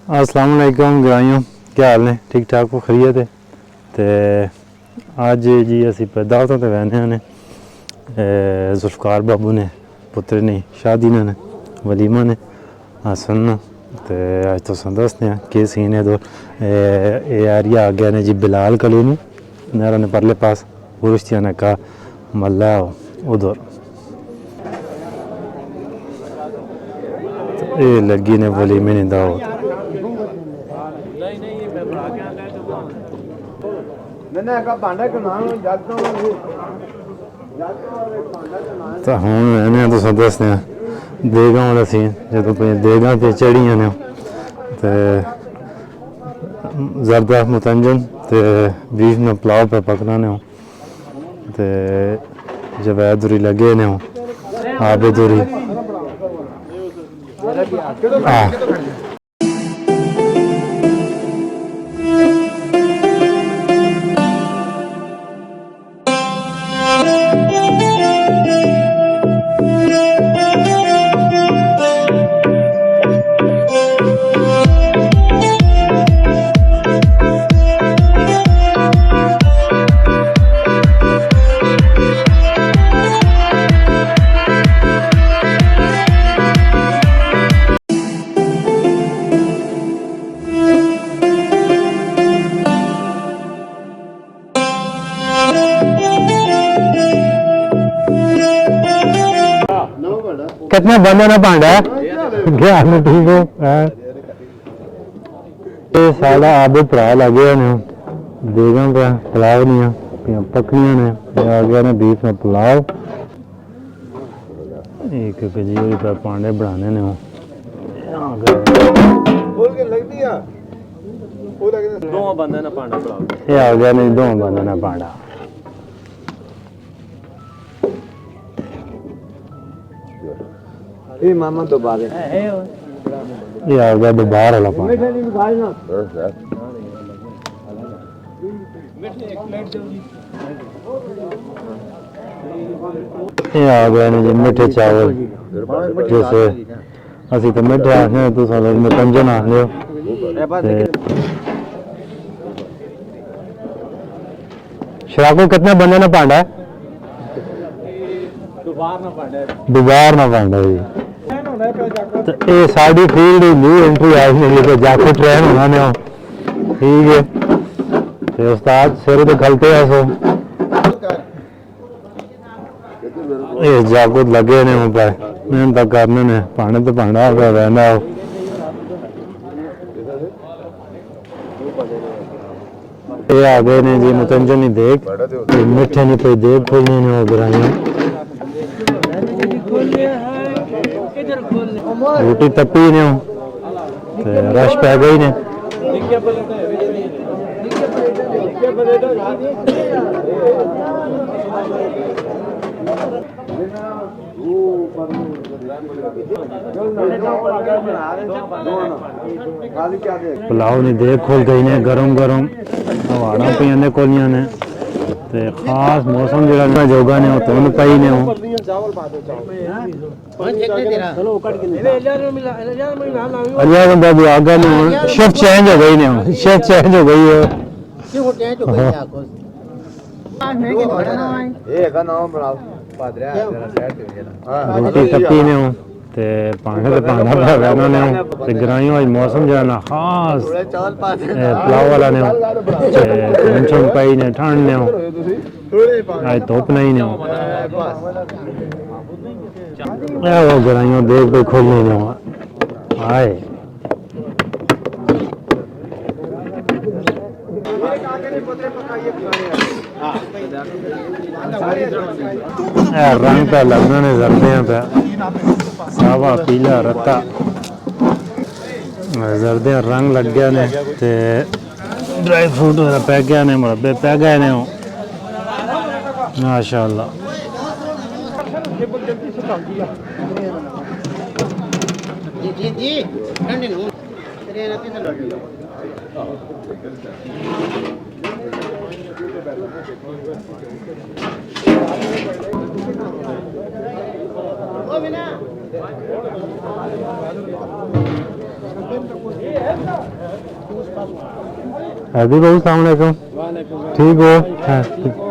अस्सलाम वालेकुम ग्राइयों, क्या हाल ने? ठीक ठाक हो? खरीत है? तो अज जी असी दावतों ते बहने ने जुल्फकार बाबू ने पुत्र ने शादी ने वलीमा ने हसन तो अज तुसें दसने कि सीन है। तो एरिया आ गया ने जी बिलाल कलोनी नहर ने परले पास पुरुषिया ने का मल्ला उधर ये लगी ने वलीमे ने दावत। तो हूँ मैंने तुसें दसने देगां वाला सीन जो देगां ते चढ़ियां ने तो जरदा मुतंजन तो बीफ में पुलाव पे पकना ने तो जवैद दूरी लगे ने आबे दूरी कितने बंदे ना भांडा क्या ठीक हो? साढ़ा आबे भरा लगे ने देगां पे पुलाव नियां पकनियां ने आ गया ने बीफ में पुलाव एक जी पे पांडे बनाने ने ये आ गया ने दो बंदे ना पांडा मामा दोबारा ये आ गया दोबारा वाला पानी। ये आ गए ने जी मिठे चावल जैसे असी तो मिठे आखने तुस लोग मुतंजन आखने हो। शराको कितने बंदे ना भांडा है? दोबार ना भांडा जी। तो ये साड़ी फील्ड न्यू एंट्री आई है जाके ट्रेन होना ने ठीक है। तो उस्ताद सिर तो खलते हैं सो ये जागुत लगे ने ऊपर मेहनत करने ने भांडे तो भांडा होगा रहना हो। ये आ गए ने जी मुतंजन ही देख मिठे नहीं पे देख खोलने ने हो ग्राइयां रोटी तपी ने रश पै गई ने पुलाव ने देख खोल गई ने गरम गरम हवाड़ा पियां ने कोलियां ने ते खास मौसम जरा जोगा ने धुंध पई ने अलिया बंदा भी आ गया ने शिफ्ट चेंज हो गई ने शिफ्ट चेंज हो गई है रोटी तपी ने ते पानी ते पाना भरा ने ते ग्राइयों आज मौसम जरा ना खास पुलाव वाला ने टेंशन पाई ने ठंड ने आज धुप नहीं ने वो ग्राइयों देख पे खोलने ने आए रंग पे लगना ने जरदे पे सावा पीला रत्ता जरदे रंग लग गया ने ते ड्राई फ्रूट पै गया ने मुरब्बे पै गए ने माशाअल्लाह। अभी बहुत सलाम अलैकुम। ठीक हो? हाँ, ठीक।